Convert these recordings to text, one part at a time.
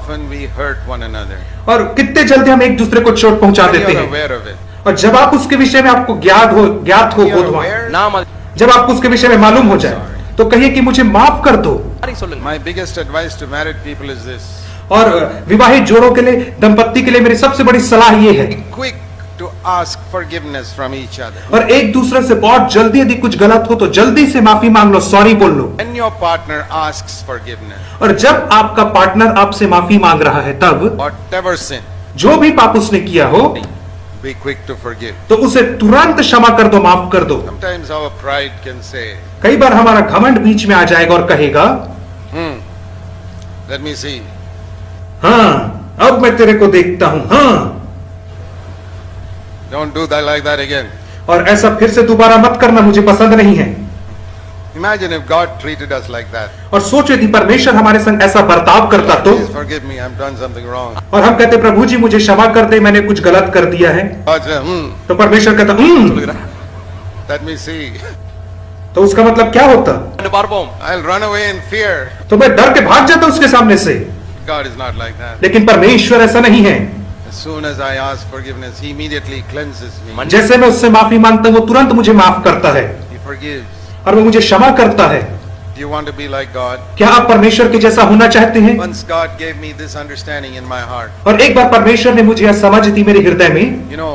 often we hurt one another. और कितने जल्दी हम एक दूसरे को चोट पहुंचा When देते you're हैं। aware of it. और जब आप उसके विषय में आपको ज्ञात हो You're बोधवान, aware? जब आपको उसके विषय में मालूम हो जाए तो कहिए कि मुझे माफ कर दो। My biggest advice to married people is this. और विवाहित जोड़ों के लिए, दंपत्ति के लिए मेरी सबसे बड़ी सलाह ये है, Be quick to ask forgiveness from each other. और एक दूसरे से बहुत जल्दी यदि कुछ गलत हो तो जल्दी से माफी मांग लो, सॉरी बोल लो। When your partner asks forgiveness, और जब आपका पार्टनर आपसे माफी मांग रहा है तब whatever sin, जो भी पाप उसने किया हो be quick to forgive. तो उसे तुरंत क्षमा कर दो, माफ कर दो। Sometimes our pride can say, कई बार हमारा घमंड बीच में आ जाएगा और कहेगा, let me see. हाँ अब मैं तेरे को देखता हूं, हाँ। Don't do that like that again. और ऐसा फिर से दोबारा मत करना, मुझे पसंद नहीं है। Imagine if God treated us like that. और सोचो यदि परमेश्वर हमारे संग ऐसा बर्ताव करता तो, Please forgive me, I've done something wrong. और हम कहते प्रभु जी मुझे क्षमा कर दे, मैंने कुछ गलत कर दिया है, God said, तो परमेश्वर कहता let me see. तो उसका मतलब क्या होता? I'll run away in fear. तो मैं डर के भाग जाता उसके सामने से। God is not like that. लेकिन परमेश्वर ऐसा नहीं है। As soon as I ask forgiveness, He immediately cleanses me. जैसे मैं उससे माफी मांगता हूँ वो तुरंत मुझे माफ करता है He forgives. और वो मुझे क्षमा करता है। Do you want to be like God? क्या आप परमेश्वर के जैसा होना चाहते हैं? Once God gave me this understanding in my heart. और एक बार परमेश्वर ने मुझे यह समझ दी मेरे हृदय में। You know,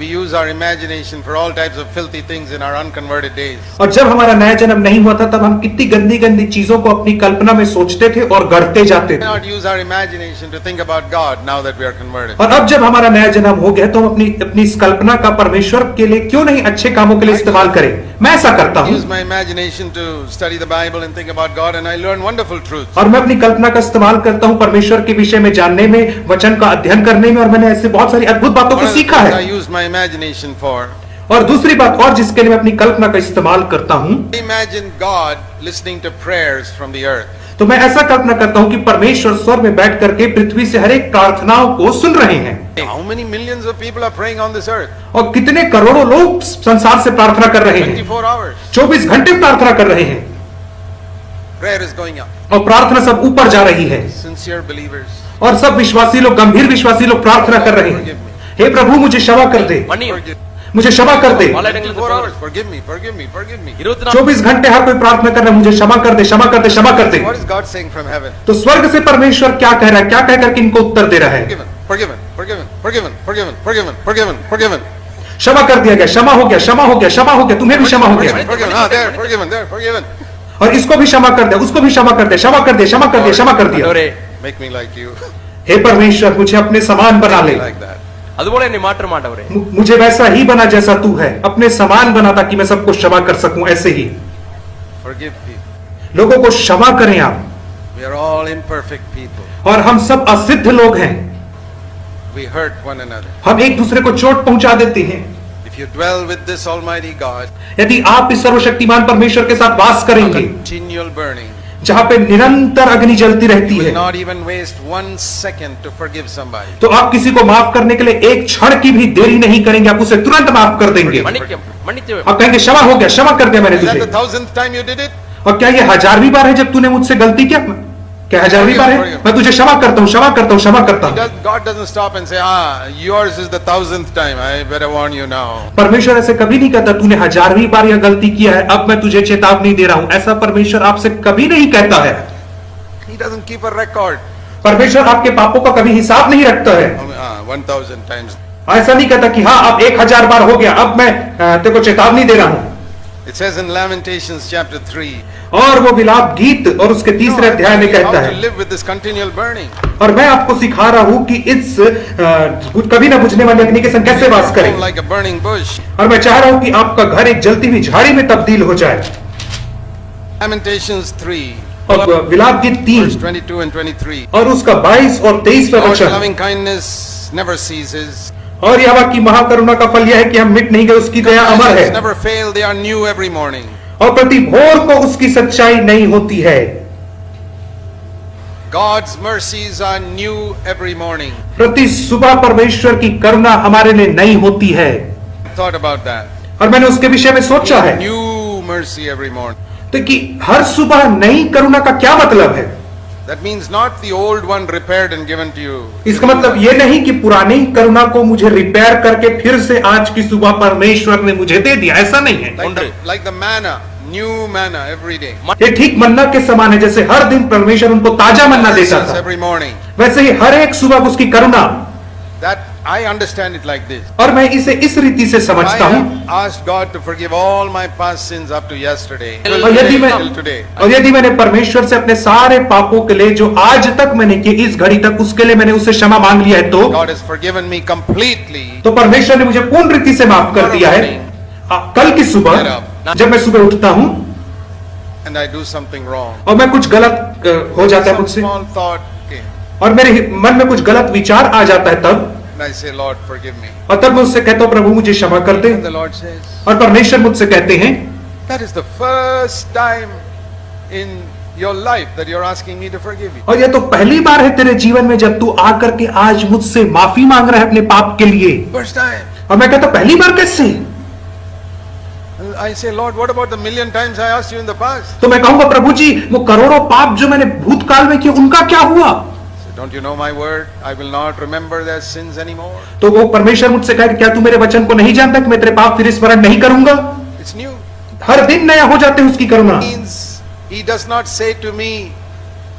we use our imagination for all types of filthy things in our unconverted days. और जब हमारा नया जन्म नहीं हुआ था तब हम कितनी गंदी गंदी चीजों को अपनी कल्पना में सोचते थे और गढ़ते जाते We थे। cannot use our imagination to think about God now that we are converted. और अब जब हमारा नया जन्म हो गया तो हम अपनी इस कल्पना का परमेश्वर के लिए क्यों नहीं अच्छे कामों के लिए इस्तेमाल करें। मैं ऐसा करता I हूँ use my imagination to study the Bible and think about God, and I learn wonderful truths. और मैं अपनी कल्पना का इस्तेमाल करता हूँ परमेश्वर के विषय में जानने में, वचन का अध्ययन करने में, और मैंने ऐसे बहुत सारी अद्भुत बातों One को of the सीखा things I है। use my imagination for. और दूसरी बात और जिसके लिए मैं अपनी कल्पना का इस्तेमाल करता हूँ, Imagine God listening to prayers from the earth. तो मैं ऐसा कल्पना करता हूँ कि परमेश्वर स्वर्ग में बैठ करके पृथ्वी से हर एक प्रार्थनाओं को सुन रहे हैं। How many millions of people are praying on this earth? और कितने करोड़ों लोग संसार से प्रार्थना कर रहे हैं, 24 hours. 24 घंटे प्रार्थना कर रहे हैं, Prayer is going up. और प्रार्थना सब ऊपर जा रही है, Sincere believers. और सब विश्वासी लोग, गंभीर विश्वासी लोग प्रार्थना कर रहे हैं, हे प्रभु मुझे क्षमा कर दे, Forgive. मुझे क्षमा कर दे। 24 hours. Forgive me. Forgive me. Forgive me. 24 घंटे हर कोई प्रार्थना कर रहा है, मुझे क्षमा कर दे, क्षमा कर दे, क्षमा कर दे। What is God saying from heaven? तो स्वर्ग से परमेश्वर क्या कह रहा है, क्या कह करके इनको उत्तर दे रहा है? Forgiven. Forgiven. Forgiven. Forgiven. Forgiven. Forgiven. Forgiven. Forgiven. क्षमा कर दिया गया, क्षमा हो गया, क्षमा हो गया, क्षमा हो गया, तुम्हें भी क्षमा हो गया। Forgiven. Ah, there. Forgiven. There. Forgiven. और इसको भी क्षमा कर दिया, उसको भी क्षमा कर दिया, क्षमा कर दिया, क्षमा कर दिया, क्षमा कर दिया। Make me like you. हे परमेश्वर मुझे अपने समान बना ले, Like that. मुझे वैसा ही बना जैसा तू है, अपने समान बना ताकि मैं सबको क्षमा कर सकूं। ऐसे ही Forgive people. लोगों को क्षमा करें आप। We are all imperfect people. और हम सब असिद्ध लोग हैं, We hurt one another. हम एक दूसरे को चोट पहुंचा देते हैं। If you dwell with this Almighty God, यदि आप इस सर्वशक्तिमान परमेश्वर के साथ वास a करेंगे continual burning, जहां पे निरंतर अग्नि जलती रहती you will है, not even waste 1 second to forgive somebody. तो आप किसी को माफ करने के लिए एक क्षण की भी देरी नहीं करेंगे, आप उसे तुरंत माफ कर देंगे। आप कहेंगे क्षमा हो गया, क्षमा कर दिया मैंने Is that तुझे। the 1000th time you did it? और क्या ये 1000वीं बार है जब तूने मुझसे गलती किया? क्या 1000वीं बार है? मैं तुझे क्षमा करता हूँ, क्षमा करता हूँ, क्षमा करता हूँ। God doesn't stop and say, yours is the 1000th time. I better warn you now. परमेश्वर ऐसे कभी नहीं कहता तूने 1000वीं बार यह गलती किया है, अब मैं तुझे चेतावनी दे रहा हूं। ऐसा परमेश्वर आपसे कभी नहीं कहता है। He doesn't keep a record. परमेश्वर आपके पापों का कभी हिसाब नहीं रखता है। 1000 times. ऐसा नहीं कहता कि हाँ अब 1000 बार हो गया, अब मैं तेरे को चेतावनी दे रहा हूं। It says in Lamentations chapter 3. और वो विलाप गीत और उसके तीसरे अध्याय में कहता How to है, live with this continual burning. और मैं आपको सिखा रहा हूं कि इस कभी न बुझने वाली अग्नि के संग कैसे वास करें। Home like a burning bush. और मैं चाह रहा हूं कि आपका घर एक जलती हुई झाड़ी में तब्दील हो जाए। Lamentations 3. और विलाप गीत 3 Verse 22 and 23. और उसका 22 और 23वां God's वचन। loving kindness never ceases. और यहोवा की महाकरुणा का फल यह है कि हम मिट नहीं गए, उसकी दया अमर Compassions है, never fail. They are new every morning. और प्रति भोर को उसकी सच्चाई नहीं होती है। God's mercies are new every morning. प्रति सुबह परमेश्वर की करुणा हमारे लिए नई होती है। Thought about that. और मैंने उसके विषय में सोचा है New mercy every morning. तो कि हर सुबह नई करुणा का क्या मतलब है? That means not the old one repaired and given to you. इसका मतलब ये नहीं कि पुरानी करुणा को मुझे रिपेयर करके फिर से आज की सुबह परमेश्वर ने मुझे दे दिया, ऐसा नहीं है। Like the manna, new manna every day. ये ठीक मन्ना के समान है, जैसे हर दिन परमेश्वर उनको ताजा मन्ना देता था, Every morning. वैसे ही हर एक सुबह उसकी करुणा। That I understand it like this. और मैं इसे इस रीति से I समझता हूँ। have asked God to forgive all my past sins up to yesterday. और यदि मैंने परमेश्वर से अपने सारे पापों के लिए जो आज तक मैंने किए इस घड़ी तक, उसके लिए मैंने उससे क्षमा मांग लिया है, तो God has forgiven me completely. तो परमेश्वर ने मुझे पूर्ण रीति से माफ कर दिया है। कल की सुबह जब मैं सुबह उठता हूँ And I do something wrong. और मैं कुछ गलत हो जाता है मुझसे, Small thought came. और मेरे मन में कुछ गलत विचार आ जाता है, तब And I say, Lord, forgive me. और तब मैं उससे कहता हूँ, प्रभु मुझे क्षमा कर दे। And the Lord says, और परमेश्वर मुझसे कहते हैं, that is the first time in your life that you're asking me to forgive you. और यह तो पहली बार है तेरे जीवन में जब तू आकर के आज मुझसे माफी मांग रहा है अपने पाप के लिए। First time. और मैं कहता पहली बार कैसे? And I say, Lord, what about the million times I asked you in the past? तो मैं कहूंगा, प्रभु जी वो करोड़ों पाप जो मैंने भूतकाल में किए उनका क्या हुआ? Don't you know my word? I will not remember their sins anymore. तो वो परमेश्वर मुझसे कहे, क्या तू मेरे वचन को नहीं जानता कि मैं तेरे पाप फिर स्मरण नहीं करूंगा? It's new. हर दिन नया हो जाते हैं उसकी करुणा। Means he does not say to me,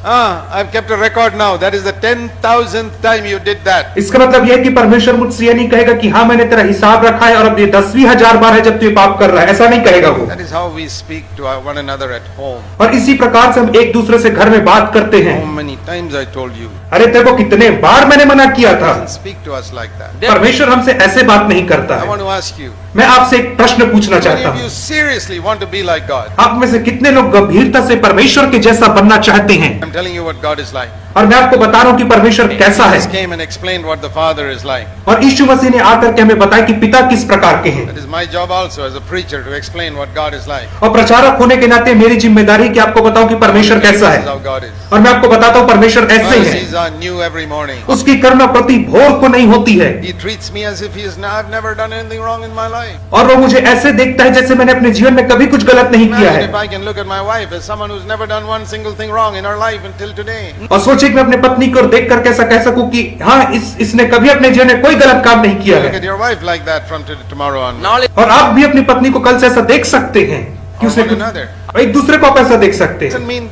I've kept a record now. That is the 10,000th time you did that. इसका मतलब यह है कि परमेश्वर मुझसे ये नहीं कहेगा कि हाँ मैंने तेरा हिसाब रखा है और अब ये 10,000 बार है जब तू ये पाप कर रहा है, ऐसा नहीं कहेगा वो। That is how we speak to one another at home. और इसी प्रकार से हम एक दूसरे से घर में बात करते हैं। How many times I told you? अरे तेरे को कितने बार मैंने मना किया था। He doesn't speak to us like that. परमेश्वर हमसे ऐसे बात नहीं करता I है। want to ask you. मैं आपसे एक प्रश्न पूछना Many चाहता of हूँ, you seriously want to be like God. आप में से कितने लोग गंभीरता से परमेश्वर के जैसा बनना चाहते हैं? I'm telling you what God is like. और मैं आपको बता रहा हूँ कि परमेश्वर कैसा है। Jesus came and explained what the Father is like. और यीशु मसीह ने आकर के हमें बताया कि पिता किस प्रकार के हैं। That is my job also as a preacher to explain what God is like. और प्रचारक होने के नाते मेरी जिम्मेदारी कि आपको बताऊं कि परमेश्वर कैसा This is है। how God is. और मैं आपको बताता हूँ परमेश्वर ऐसे ही है। Mercies are new every morning. उसकी करुणा प्रति भोर को नहीं होती है। He treats me as if I've never done anything wrong in my life. और वो मुझे ऐसे देखता है जैसे मैंने अपने जीवन में कभी कुछ गलत नहीं किया Imagine है। if I can look at my wife as someone who's never done one single thing wrong in her life until today. और सोचिए कि मैं अपने पत्नी को देख करके ऐसा कह सकूं कि हाँ इसने कभी अपने जीवन में कोई गलत काम नहीं किया Look है। at your wife like that from tomorrow on. और आप भी अपनी पत्नी को कल से ऐसा देख सकते हैं कि उसने Or one another. कुछ एक दूसरे को आप ऐसा देख सकते हैं। Doesn't mean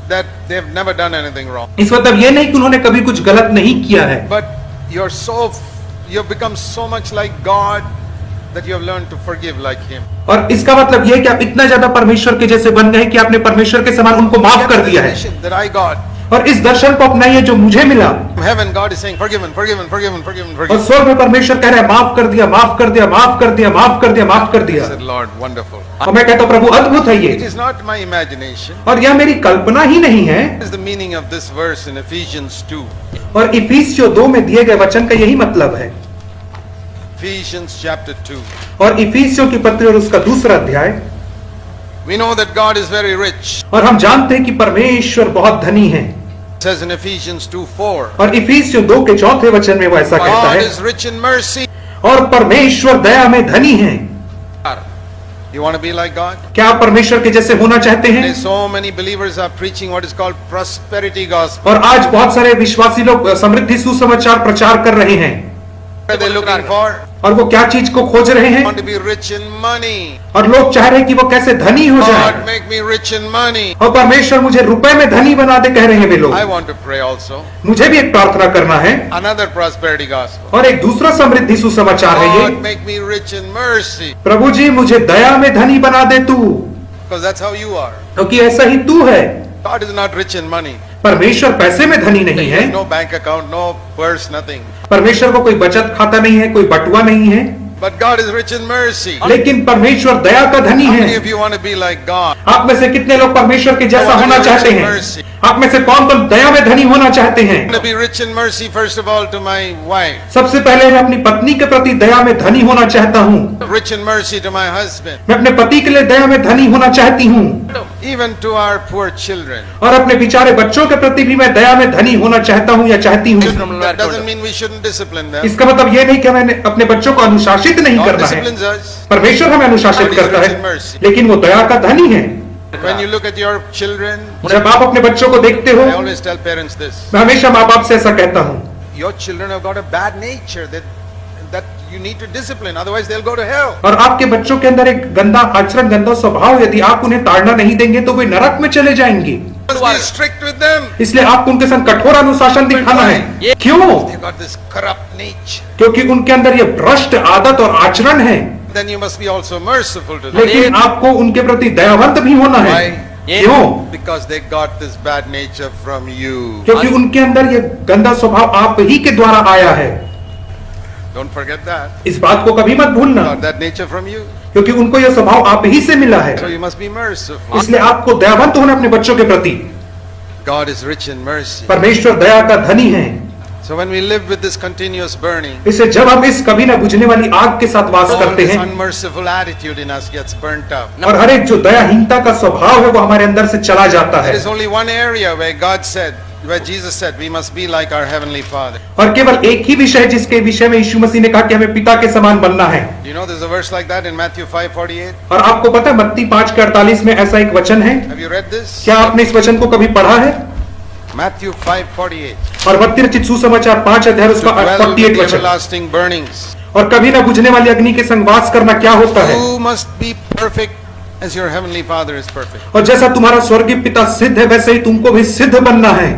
that they've never done anything wrong. इस मतलब ये नहीं कि उन्होंने कभी कुछ गलत नहीं किया है, But you've become so much like God that you have learned to forgive like Him. और इसका मतलब ये है कि आप इतना ज्यादा परमेश्वर के जैसे बन गए कि आपने परमेश्वर के समान उनको माफ कर दिया है। That I got. और इस दर्शन को अपनाइए जो मुझे मिला। From heaven, God is saying, forgiven, forgiven, forgiven, forgiven, और forgiven. स्वर्ग में परमेश्वर कह रहा है माफ कर दिया, माफ कर दिया, माफ कर दिया, माफ कर दिया, माफ कर I दिया। said, Lord, wonderful. और मैं कहता हूँ प्रभु अद्भुत है ये, It is not my imagination. और यह मेरी कल्पना ही नहीं है। What is the meaning of this verse in Ephesians 2? और इफिसियों 2 में दिए गए वचन का यही मतलब है। Ephesians chapter 2. और इफिसियों की पत्री और उसका दूसरा अध्याय। We know that God is very rich. और हम जानते हैं कि परमेश्वर बहुत धनी है। It says in Ephesians 2:4. और इफिसियों 2 के 4थे वचन में वो ऐसा कहता God है, is rich in mercy. और परमेश्वर दया में धनी है। You want to be like God? क्या आप परमेश्वर के जैसे होना चाहते हैं? Today so many believers are preaching what is called prosperity gospel. और आज बहुत सारे विश्वासी लोग समृद्धि सुसमाचार प्रचार कर रहे हैं। What are they looking for? और वो क्या चीज को खोज रहे हैं? Want to be rich in money. और लोग चाह रहे हैं कि वो कैसे धनी हो जाए। God, make me rich in money. और परमेश्वर मुझे रुपए में धनी बना दे, कह रहे हैं वे लोग। I want to pray also. मुझे भी एक प्रार्थना करना है। Another prosperity gospel. और एक दूसरा समृद्धि सुसमाचार है ये, God, make me rich in mercy. प्रभु जी मुझे दया में धनी बना दे तू, Because that's how you are. क्योंकि ऐसा ही तू है। God is not rich in money. परमेश्वर पैसे में धनी नहीं है। No bank account, no purse, nothing. परमेश्वर को कोई बचत खाता नहीं है, कोई बटुआ नहीं है, But God is rich in mercy. लेकिन परमेश्वर दया का धनी How many है। of you want to be like God? आप में से कितने लोग परमेश्वर के जैसा होना चाहते हैं? आप में से कौन कौन दया में धनी होना चाहते हैं? I want to be rich in mercy first of all to my wife. सबसे पहले मैं अपनी पत्नी के प्रति दया में धनी होना चाहता हूँ। Rich in mercy to my husband. मैं अपने पति के लिए दया में धनी होना चाहती हूँ। Even to our poor children. और अपने बेचारे बच्चों के प्रति भी मैं दया में धनी होना चाहता हूँ या चाहती हूँ। That doesn't mean we shouldn't discipline them. इसका मतलब ये नहीं कि हमें अपने बच्चों को अनुशासित नहीं God करना है। disciplines us. परमेश्वर हमें अनुशासित करता है, लेकिन वो दया का धनी है। When you look at your children, जब आप अपने बच्चों को देखते हो, I always tell parents this. मैं हमेशा माँ बाप से ऐसा कहता हूँ, Your children have got a bad nature that you need to discipline, otherwise they'll go to hell. और आपके बच्चों के अंदर एक गंदा आचरण, गंदा स्वभाव, यदि आप उन्हें ताड़ना नहीं देंगे तो वे नरक में चले जाएंगे। You must be strict with them. इसलिए आपको उनके संग कठोर अनुशासन दिखाना है। क्यों? They've got this corrupt nature. क्योंकि उनके अंदर ये भ्रष्ट आदत और आचरण है। Then you must be also merciful to them. लेकिन आपको उनके प्रति दयावंत भी होना है। Why? क्यों? Because they got this bad nature from you. क्योंकि उनके अंदर ये गंदा स्वभाव आप ही के द्वारा आया है। Don't forget that. इस बात को कभी मत भूलना, Got that nature from you. क्योंकि उनको यह स्वभाव आप ही से मिला है। So you must be merciful. इसलिए आपको दयावंत होना अपने बच्चों के प्रति। God is rich in mercy. परमेश्वर दया का धनी है। So when we live with this continuous burning, इसलिए जब हम इस कभी न बुझने वाली आग के साथ वास all करते this हैं unmerciful attitude in us gets burnt up. और हर एक जो दयाहीनता का स्वभाव है वो हमारे अंदर से चला जाता है। There is only one area where God said, where Jesus said, we must be like our heavenly Father. और केवल एक ही विषय जिसके विषय में यीशु मसीह ने कहा कि हमें पिता के समान बनना है। You know there's a verse like that in Matthew 5:48. और आपको पता है मत्ती 5:48 में ऐसा एक वचन है। Have you read this? क्या आपने इस वचन को कभी पढ़ा है? Matthew 5:48. और मत्ती रचित सुसमाचार 5 अध्याय To उसका dwell with 48 the वचन। everlasting burnings. और कभी न बुझने वाली अग्नि के संग वास करना क्या होता है? You must be perfect as your heavenly Father is perfect. और जैसा तुम्हारा स्वर्गीय पिता सिद्ध है वैसे ही तुमको भी सिद्ध बनना है।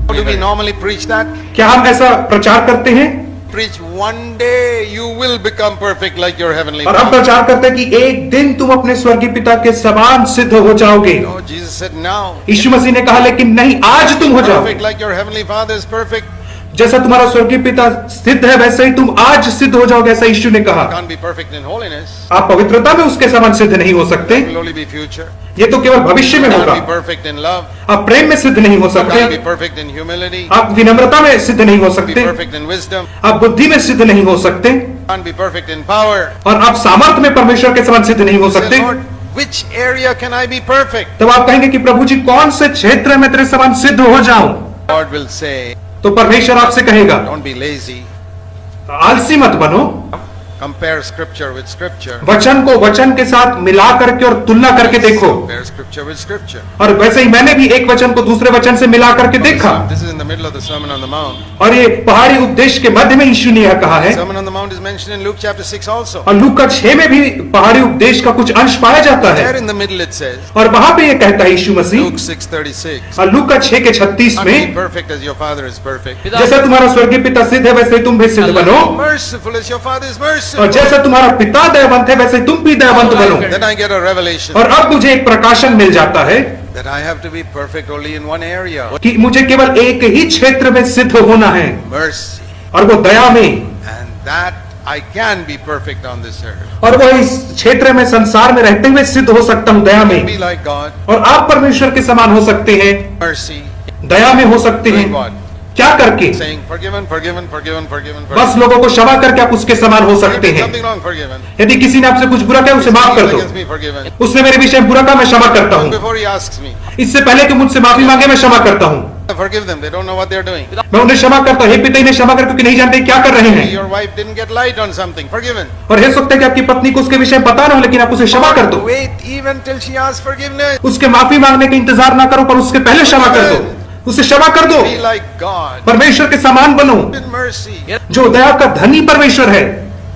How do we normally preach that? क्या हम ऐसा प्रचार करते हैं? Preach one day you will become perfect like your heavenly और हम Father. प्रचार करते हैं कि एक दिन तुम अपने स्वर्गीय पिता के समान सिद्ध हो जाओगे। No, Jesus said now. यीशु मसीह ने कहा लेकिन नहीं, आज तुम हो जाओ। Perfect like your heavenly Father is perfect. जैसा तुम्हारा स्वर्गीय पिता सिद्ध है वैसे ही तुम आज सिद्ध हो जाओगे, ऐसा यीशु ने कहा। Can't be perfect in holiness. आप पवित्रता में उसके समान सिद्ध नहीं हो सकते, It will only be future. ये तो केवल भविष्य में Can't होगा। be perfect in love. आप प्रेम में सिद्ध नहीं हो सकते, Can't be perfect in humility. आप विनम्रता में सिद्ध नहीं हो Be सकते, perfect in wisdom. आप बुद्धि में सिद्ध नहीं हो सकते, Can't be perfect in power. और आप सामर्थ्य में परमेश्वर के समान सिद्ध नहीं हो Say, सकते। Lord, which area can I be perfect? तब आप कहेंगे कि प्रभु जी कौन से क्षेत्र में तेरे समान सिद्ध हो जाऊं? Lord will say, तो परमेश्वर आपसे कहेगा don't be lazy. आलसी मत बनो, Compare scripture with scripture. वचन को वचन के साथ मिला करके और तुलना करके देखो। Compare scripture with scripture. और वैसे ही मैंने भी एक वचन को दूसरे वचन से मिला करके देखा। This is in the middle of the Sermon on the Mount. और ये पहाड़ी उपदेश के मध्य में यीशु ने यह कहा है। Sermon on the Mount is mentioned in Luke chapter 6 also. और लूका 6 में भी पहाड़ी उपदेश का कुछ अंश पाया जाता है। There in the middle it says, और वहां पे ये कहता है यीशु मसीह, Luke 6:36. और लूका 6 के 36 Be में, perfect as your Father is perfect. जैसा तुम्हारा स्वर्गीय पिता सिद्ध है वैसे ही तुम भी सिद्ध बनो, Merciful as your Father is और merciful. जैसा तुम्हारा पिता दयावंत है वैसे तुम भी दयावंत बनो। Then I get a revelation और अब मुझे एक प्रकाशन मिल जाता है that I have to be perfect only in one area. कि मुझे केवल एक ही क्षेत्र में सिद्ध होना है, Mercy. और वो दया में, And that I can be perfect on this earth. और वो इस क्षेत्र में संसार में रहते हुए सिद्ध हो सकता हूँ दया में। Be like God. और आप परमेश्वर के समान हो सकते हैं, Mercy. दया में हो सकते हैं। Doing what? क्या करके? Saying forgiven, forgiven, forgiven, forgiven, बस forgiven. लोगों को क्षमा करके आप उसके समान हो If सकते you did हैं। something wrong, forgiven. यदि किसी ने आपसे कुछ बुरा किया उसे माफ कर If he दो, against me, forgiven. उसने मेरे विषय में बुरा कहा मैं क्षमा करता हूँ, Before he asks me, इससे पहले कि मुझसे माफी मांगे मैं क्षमा करता हूँ, I forgive them. They don't know what they're doing. मैं उन्हें क्षमा करता हूँ। हे पिता इन्हें क्षमा कर क्योंकि नहीं जानते क्या कर रहे हैं। Your wife didn't get light on something, forgiven. और हो सकता है कि आपकी पत्नी को उसके विषय में पता ना हो लेकिन आप उसे क्षमा कर दो, Wait even till she asks forgiveness. उसके माफी मांगने का इंतजार ना करो पर उसके पहले क्षमा कर दो, उसे क्षमा कर दो। Be like God. परमेश्वर के समान बनो, In mercy. जो दया का धनी परमेश्वर है।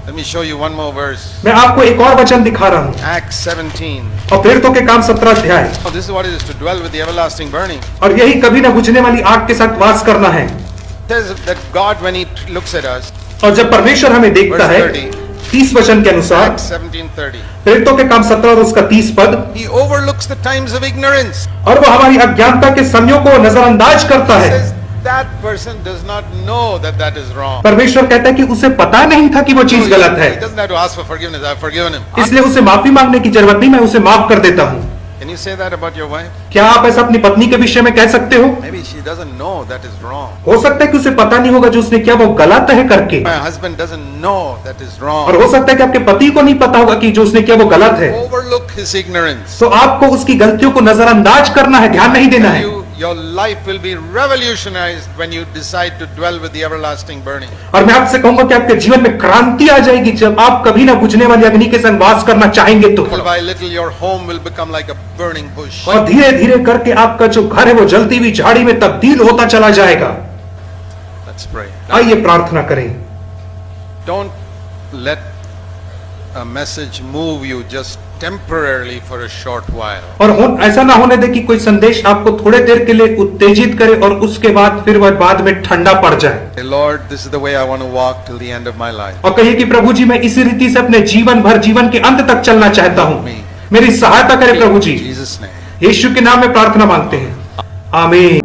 Let me show you one more verse. मैं आपको एक और वचन दिखा रहा हूँ, Acts 17. और प्रेरितों के काम 17 अध्याय। Oh, this is what it is to dwell with the everlasting burning. और यही कभी न बुझने वाली आग के साथ वास करना है। It says that God, when He looks at us, और जब परमेश्वर हमें देखता है, 30 वचन के अनुसार, Acts 17:30, प्रेरितों के काम 17 और उसका 30 पद, He overlooks the times of ignorance. और वो हमारी अज्ञानता के समयों को नजरअंदाज करता He है। says that person does not know that that is wrong. परमेश्वर कहता है कि उसे पता नहीं था कि वो चीज गलत है, He doesn't have to ask for forgiveness. I've forgiven him. इसलिए उसे माफी मांगने की जरूरत नहीं, मैं उसे माफ कर देता हूँ। Can you say that about your wife? क्या आप ऐसा अपनी पत्नी के विषय में कह सकते हो? Maybe she doesn't know that is wrong. हो सकता है कि उसे पता नहीं होगा जो उसने किया वो गलत है करके, My husband doesn't know that is wrong. और हो सकता है कि आपके पति को नहीं पता होगा कि जो उसने किया वो गलत है। Overlook his ignorance. तो आपको उसकी गलतियों को नजरअंदाज करना है, ध्यान नहीं देना है। your life will be revolutionized when you decide to dwell with the everlasting burning. और मैं आपसे कहूंगा कि आपके जीवन में क्रांति आ जाएगी जब आप कभी ना बुझने वाली अग्नि के संग वास करना चाहेंगे तो। Little by little your home will become like a burning bush. और धीरे धीरे करके आपका जो घर है वो जलती हुई झाड़ी में तब्दील होता चला जाएगा। Let's pray. आइए प्रार्थना करें। Don't let a message move you just temporarily for a short while. और ऐसा ना होने दे कि कोई संदेश आपको थोड़े देर के लिए उत्तेजित करे और उसके बाद फिर वह बाद में ठंडा पड़ जाए। Say, Lord, this is the way I want to walk till the end of my life. और कहिए कि प्रभु जी मैं इसी रीति से अपने जीवन भर जीवन के अंत तक चलना चाहता हूँ। मेरी सहायता करें प्रभु जी। In Jesus' name. यीशु के नाम में प्रार्थना मांगते हैं, आमीन।